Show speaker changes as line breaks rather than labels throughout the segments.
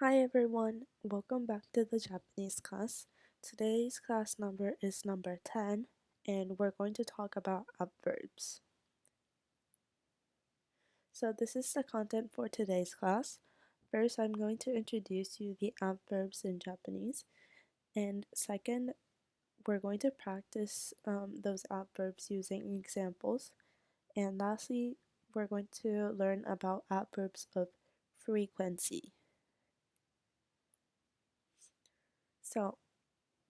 Hi everyone, welcome back to the Japanese class. Today's class number is number 10 and we're going to talk about adverbs. So this is the content for today's class. First, I'm going to introduce you the adverbs in Japanese, and second, we're going to practice those adverbs using examples, and lastly, we're going to learn about adverbs of frequency. So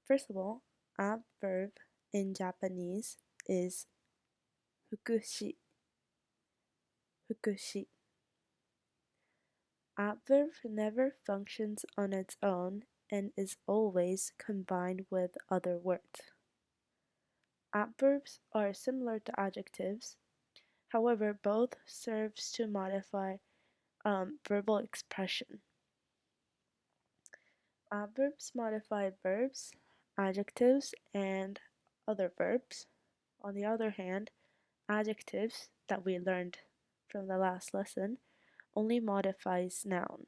first of all, adverb in Japanese is fukushi. Fukushi. Adverb never functions on its own and is always combined with other words. Adverbs are similar to adjectives, however, both serves to modify verbal expression. Adverbs modify verbs, adjectives, and other verbs. On the other hand, adjectives that we learned from the last lesson only modifies noun.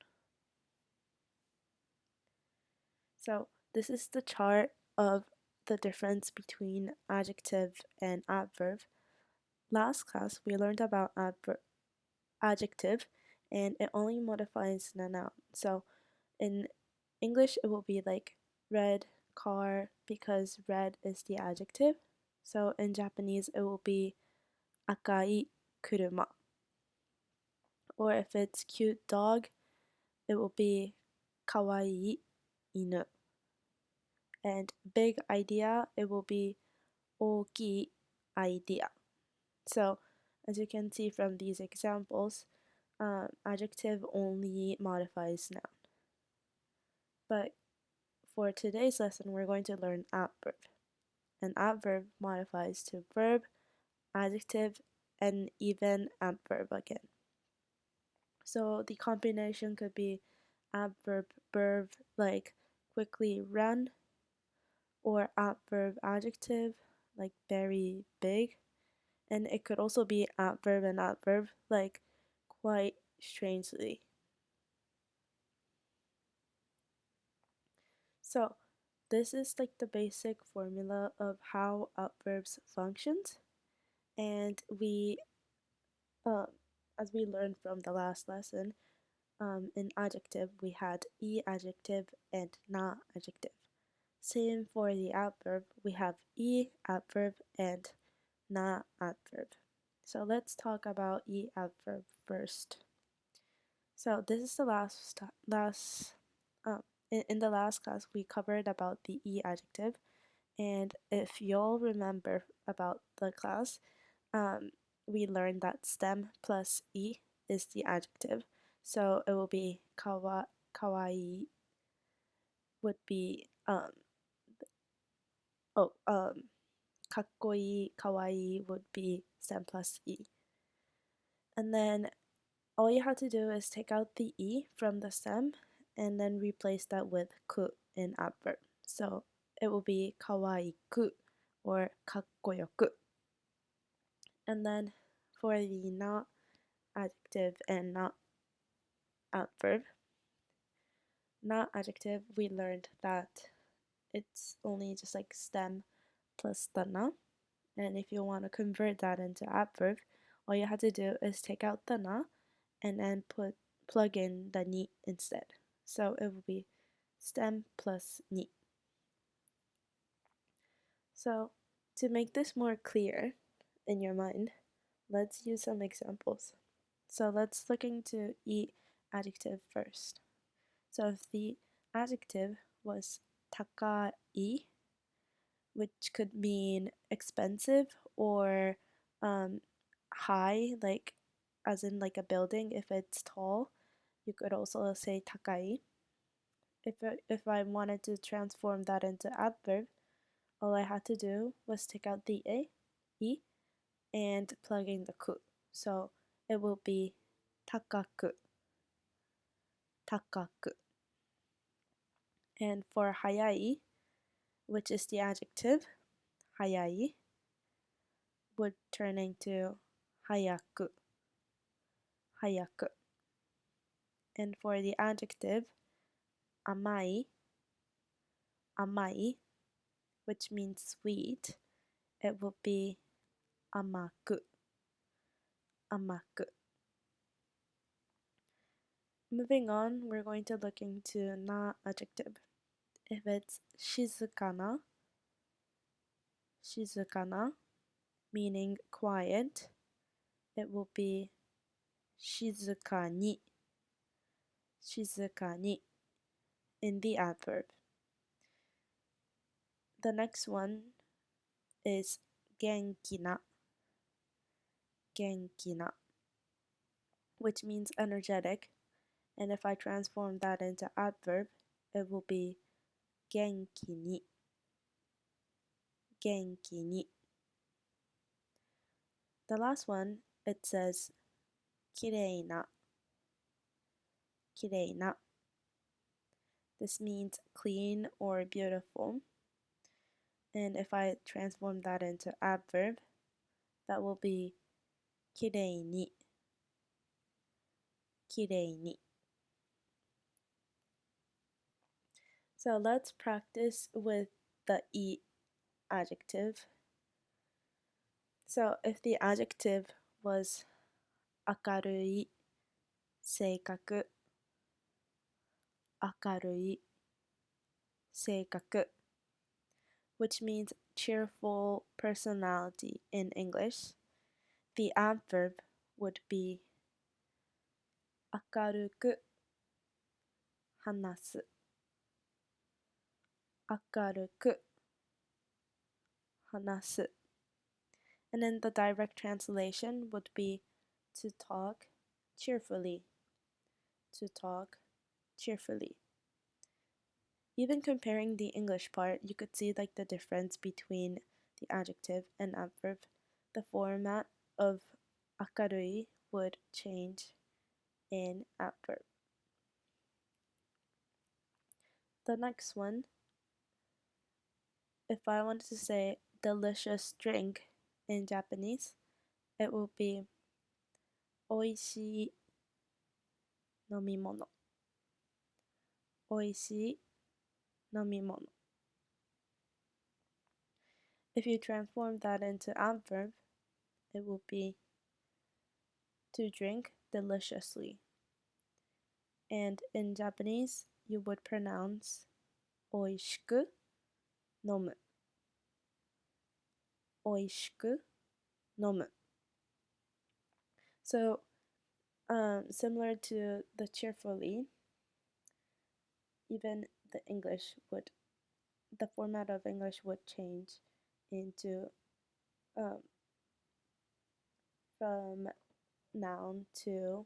So this is the chart of the difference between adjective and adverb. Last class we learned about adjective and it only modifies the noun. So in English it will be like red car because red is the adjective. So in Japanese it will be akai kuruma. Or if it's cute dog, it will be kawaii inu. And big idea, it will be oki idea. So as you can see from these examples, adjective only modifies noun. But for today's lesson, we're going to learn adverb. An adverb modifies to verb, adjective, and even adverb again. So the combination could be adverb verb like quickly run, or adverb adjective like very big, and it could also be adverb and adverb like quite strangely. So this is like the basic formula of how adverbs functions, and uh, as we learned from the last lesson, in adjective we had e adjective and na adjective. Same for the adverb, we have e adverb and na adverb. So let's talk about e adverb first. So this is the in the last class we covered about the e adjective, and if you'll remember about the class, we learned that stem plus e is the adjective. So it will be kawaii would be kakkoi kawaii would be stem plus e. And then all you have to do is take out the e from the stem and then replace that with ku in adverb. So it will be kawaiku or kakkoyoku. And then for the not adjective and not adverb, not adjective, we learned that it's only just like stem plus the na. And if you want to convert that into adverb, all you have to do is take out the na and then plug in the ni instead. So it will be stem plus ni. So to make this more clear in your mind, let's use some examples. So let's look into each adjective first. So if the adjective was takai, which could mean expensive or high, like as in like a building, if it's tall, you could also say takai. If I wanted to transform that into adverb, all I had to do was take out the e, and plug in the ku. So it will be takaku, takaku. And for hayai, which is the adjective, hayai would turn into hayaku, hayaku. And for the adjective, amai, amai, which means sweet, it will be amaku, amaku. Moving on, we're going to look into na adjective. If it's shizukana, shizukana, meaning quiet, it will be shizukani, shizukani in the adverb. The next one is genkina, genkina, which means energetic. And if I transform that into adverb, it will be genkini, genkini. The last one, it says kireina, kireina. This means clean or beautiful. And if I transform that into adverb, that will be kireini, kireini. So let's practice with the e adjective. So if the adjective was 明るい、性格、明るい、性格 which means cheerful personality in English, the adverb would be 明るく話す、明るく話す and then the direct translation would be to talk cheerfully, to talk cheerfully. Even comparing the English part, you could see like the difference between the adjective and adverb. The format of 明るい would change in adverb. The next one, if I wanted to say delicious drink in Japanese, it will be 美味しい飲み物、美味しい飲み物。If you transform that into adverb, it will be to drink deliciously. And in Japanese, you would pronounce 美味しく飲む、美味しく飲む。So, similar to the cheerfully, even the format of English would change into from noun to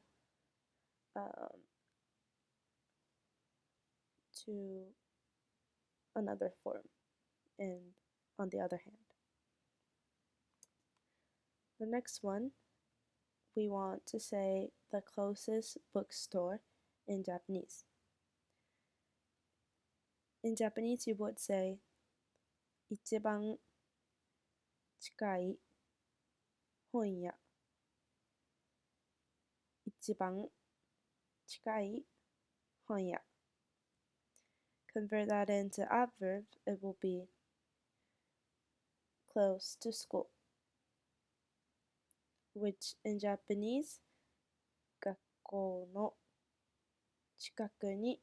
another form, and on the other hand. The next one, we want to say the closest bookstore in Japanese. In Japanese, you would say 一番近い本屋、一番近い本屋。Convert that into adverb, it will be close to school, which in Japanese, 学校の近くに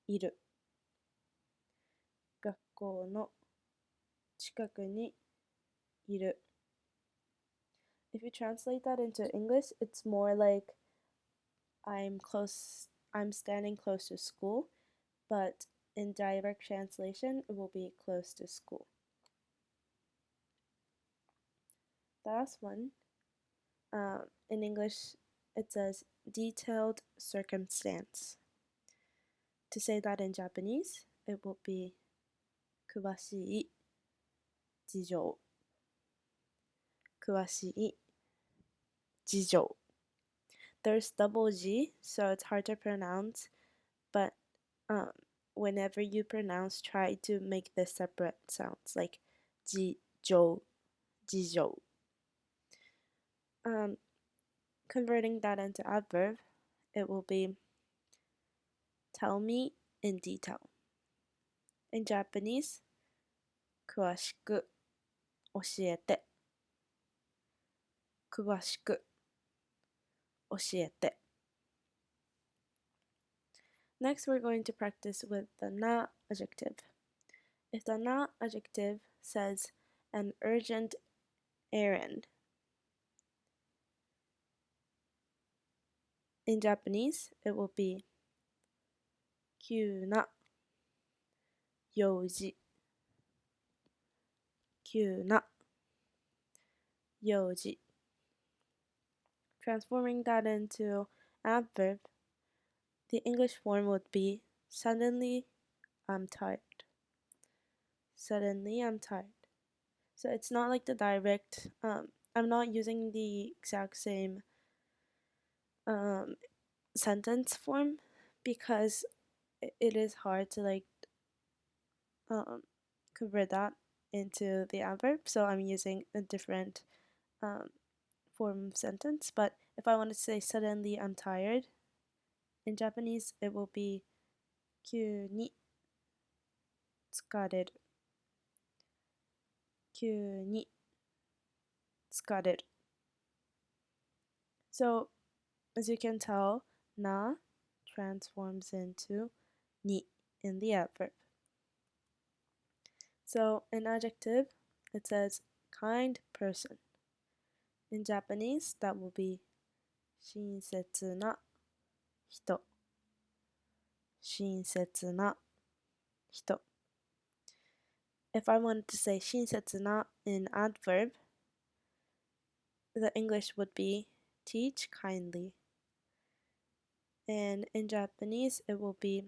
いる、学校の近くにいる。If you translate that into English, it's more like I'm standing close to school, but in direct translation, it will be close to school. The last one, in English, it says detailed circumstance. To say that in Japanese, it will be 詳しい事情、詳しい事情。There's double G, so it's hard to pronounce, but whenever you pronounce, try to make the separate sounds, like 事情、事情。Converting that into adverb, it will be tell me in detail. In Japanese, 詳しく教えて詳しく教えて Next, we're going to practice with the na adjective. If the na adjective says an urgent errand, in Japanese, it will be 急な用事急な用事 Transforming that into adverb, the English form would be suddenly I'm tired. Suddenly I'm tired. So it's not like the direct, I'm not using the exact same sentence form because it is hard to like convert that into the adverb. So I'm using a different form of sentence. But if I want to say suddenly I'm tired, in Japanese it will be 急に疲れる急に疲れる So as you can tell, na transforms into ni in the adverb. So in adjective, it says kind person. In Japanese, that will be 親切な人親切な人 If I wanted to say 親切な in adverb, the English would be teach kindly. And in Japanese, it will be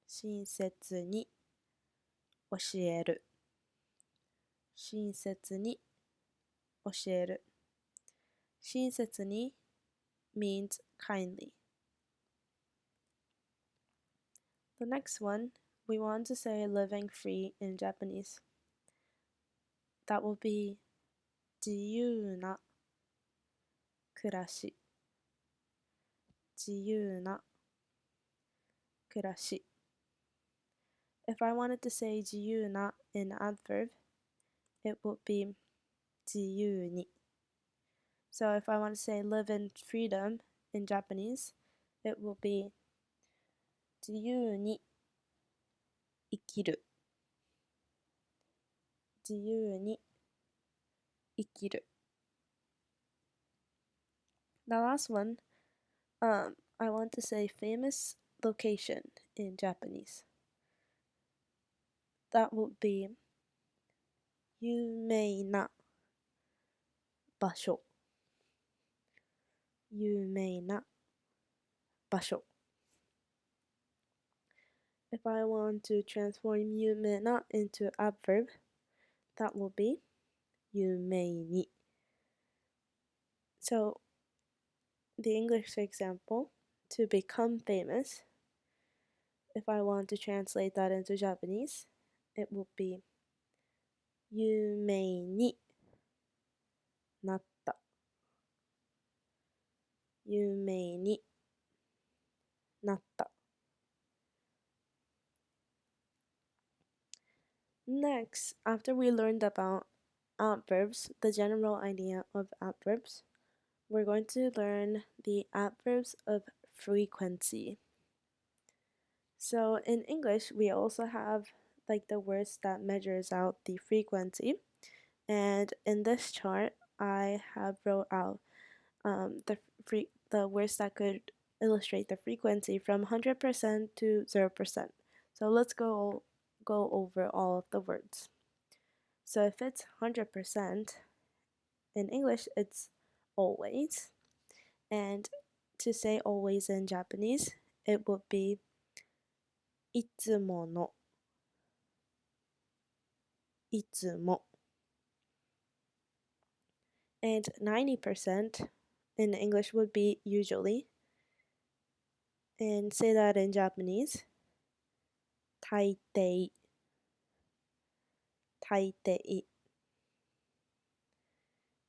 親切に教える親切に教える親切に means kindly. The next one, we want to say living free in Japanese. That will be 自由な暮らし自由な暮らし If I wanted to say 自由な in adverb, it would be 自由に So if I want to say live in freedom in Japanese, it will be 自由に生きる自由に生きる The last one, I want to say famous location in Japanese. That would be 有名な場所有名な場所 If I want to transform 有名な into adverb, that will be 有名に So the English example, to become famous, if I want to translate that into Japanese, it will be 有名になった有名になった Next, after we learned about adverbs, the general idea of adverbs, we're going to learn the adverbs of frequency. So in English, we also have like the words that measures out the frequency. And in this chart, I have wrote out the words that could illustrate the frequency from 100% to 0%. So let's go over all of the words. So if it's 100%, in English it's always. And to say always in Japanese, it would be いつものいつも And 90% in English would be usually. And say that in Japanese, 大抵大抵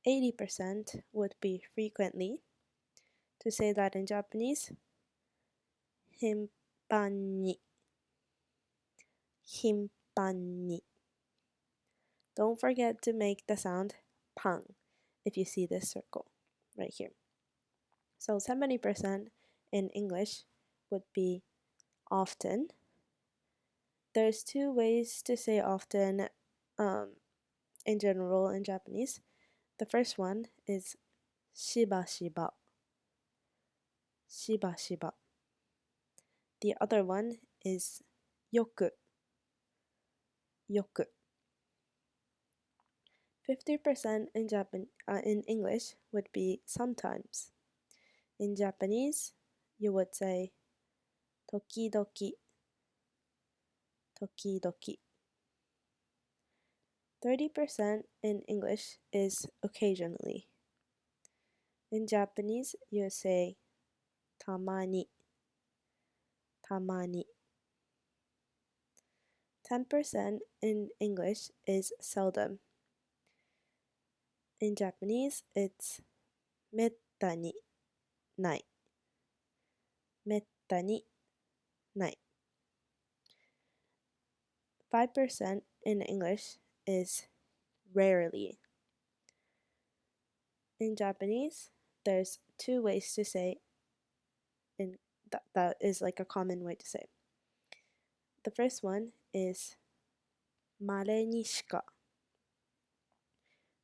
80% would be frequently. To say that in Japanese, 頻繁に頻繁に. Don't forget to make the sound pang if you see this circle right here. So 70% in English would be often. There's two ways to say often in general in Japanese. The first one is shiba shiba. Shiba shiba. The other one is yoku. Yoku. 50% in English would be sometimes. In Japanese, you would say tokidoki. Tokidoki. 30% in English is occasionally. In Japanese, you say tamani. Tamani. 10% in English is seldom. In Japanese, it's metta ni nai. Metta ni nai. 5% in English is rarely. In Japanese, there's two ways to say that is like a common way to say. The first one is mare ni shika.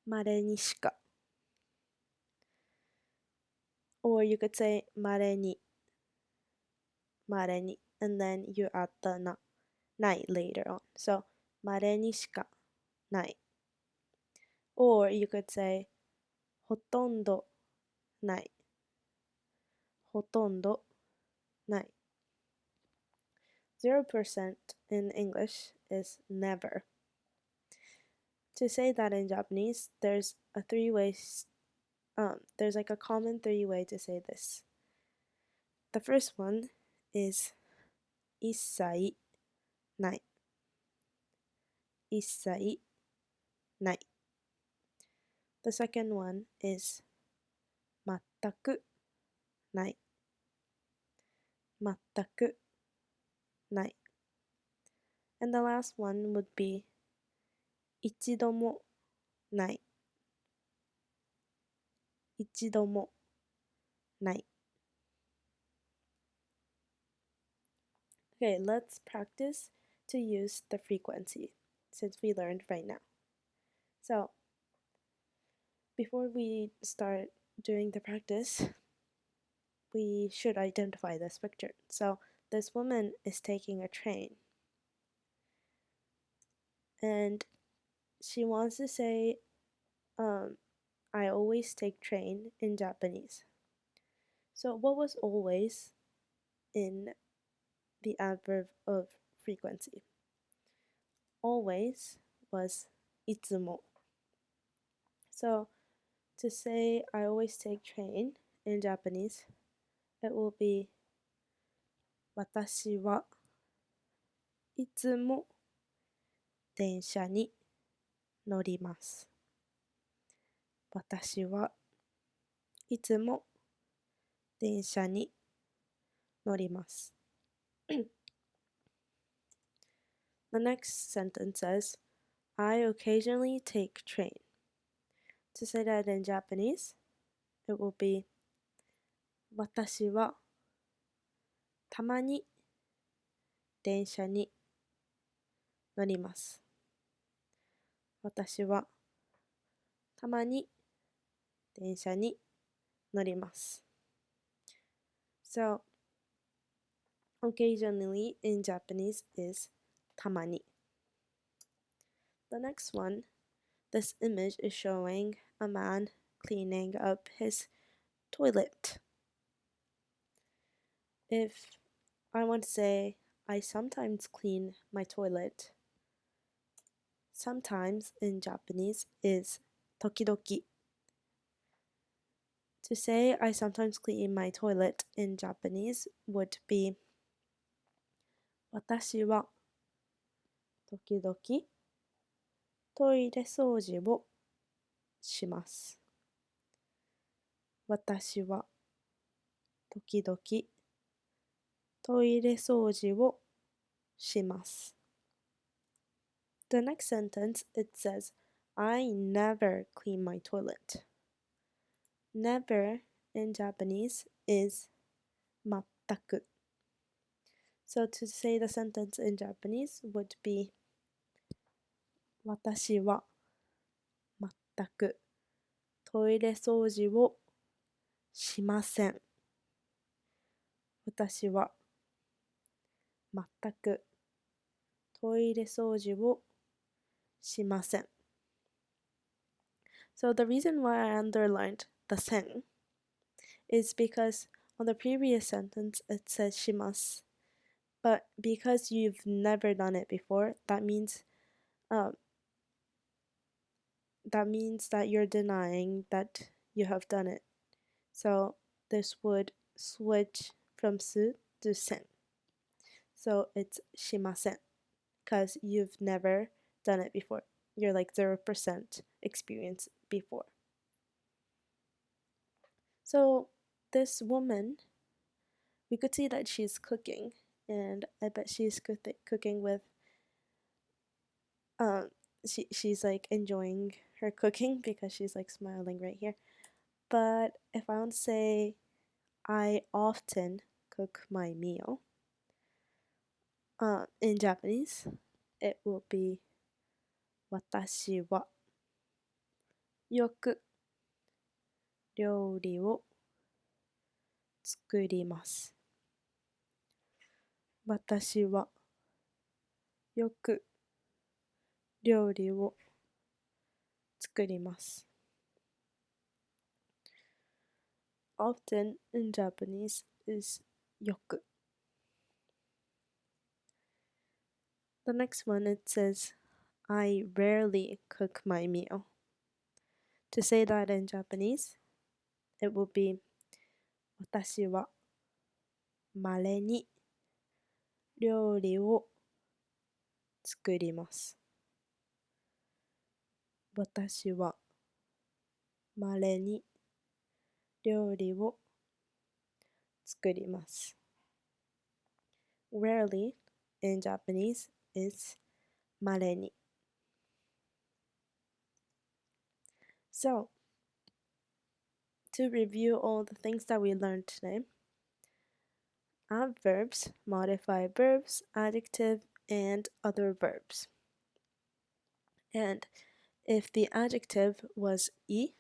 Mare ni shika. Or you could say mare ni. Mare ni. And then you add the nai later on. So mare ni shika nai. Or you could say hotondo nai. Hotondo nai. 0% in English is never. To say that in Japanese, there's like a common 3-way to say this. The first one is issai nai. Issai nai. The second one is mattaku nai. Mattaku nai. And the last one would be ichido mo nai. Ichido mo nai. Okay, let's practice to use the frequency since we learned right now. So, before we start doing the practice, we should identify this picture. So, this woman is taking a train. And she wants to say, I always take train in Japanese. So, what was always in the adverb of frequency? Always was itsumo. So, to say I always take train in Japanese, it will be 私はいつも電車に乗ります。私はいつも電車に乗ります。The next sentence says, I occasionally take train. To say that in Japanese, it will be 私はたまに電車に乗ります。私はたまに電車に乗ります。So, occasionally in Japanese is tamani. The next one, this image is showing a man cleaning up his toilet. If I want to say, I sometimes clean my toilet, sometimes in Japanese is tokidoki. To say I sometimes clean my toilet in Japanese would be 私は時々トイレ掃除をします。私は時々トイレ掃除をします。The next sentence, it says, I never clean my toilet. Never in Japanese is 全く. So to say the sentence in Japanese would be 私は全くトイレ掃除をしません。私は全くトイレ掃除をしません。So the reason why I underlined the せん is because on the previous sentence it says します. But because you've never done it before, that means that you're denying that you have done it. So this would switch from す to せん. So it's しません because you've never done it before. You're like 0% experience before. So this woman, we could see that she's cooking, and I bet she's cooking with she's like enjoying her cooking because she's like smiling right here. But if I want to say I often cook my meal in Japanese, it will be 私はよく料理を作ります。私はよく料理を作ります。Often in Japanese is よく. The next one, it says I rarely cook my meal. To say that in Japanese, it will be 私は稀に料理を作ります。私は稀に料理を作ります。Rarely in Japanese is 稀に. So, to review all the things that we learned today, adverbs modify verbs, adjective, and other verbs. And if the adjective was い,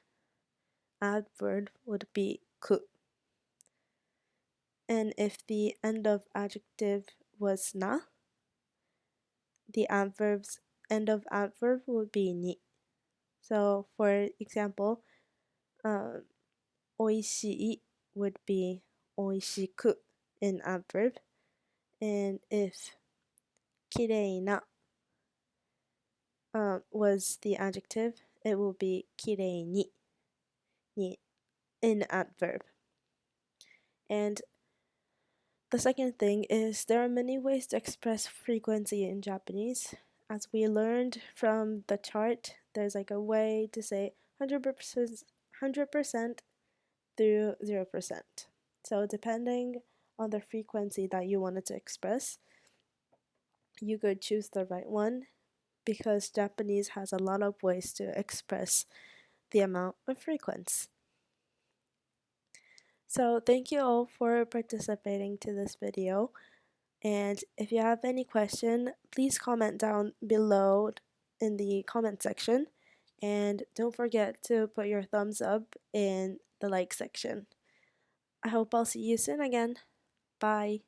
adverb would be く. And if the end of adjective was な, the adverb's end of adverb would be に. So, for example, おいしい would be おいしく in adverb. And if きれいなwas the adjective, it will be きれいに in adverb. And the second thing is there are many ways to express frequency in Japanese. As we learned from the chart, there's like a way to say 100% through 0%. So depending on the frequency that you wanted to express, you could choose the right one because Japanese has a lot of ways to express the amount of frequency. So thank you all for participating to this video. And if you have any question, please comment down below in the comment section. And don't forget to put your thumbs up in the like section. I hope I'll see you soon again. Bye.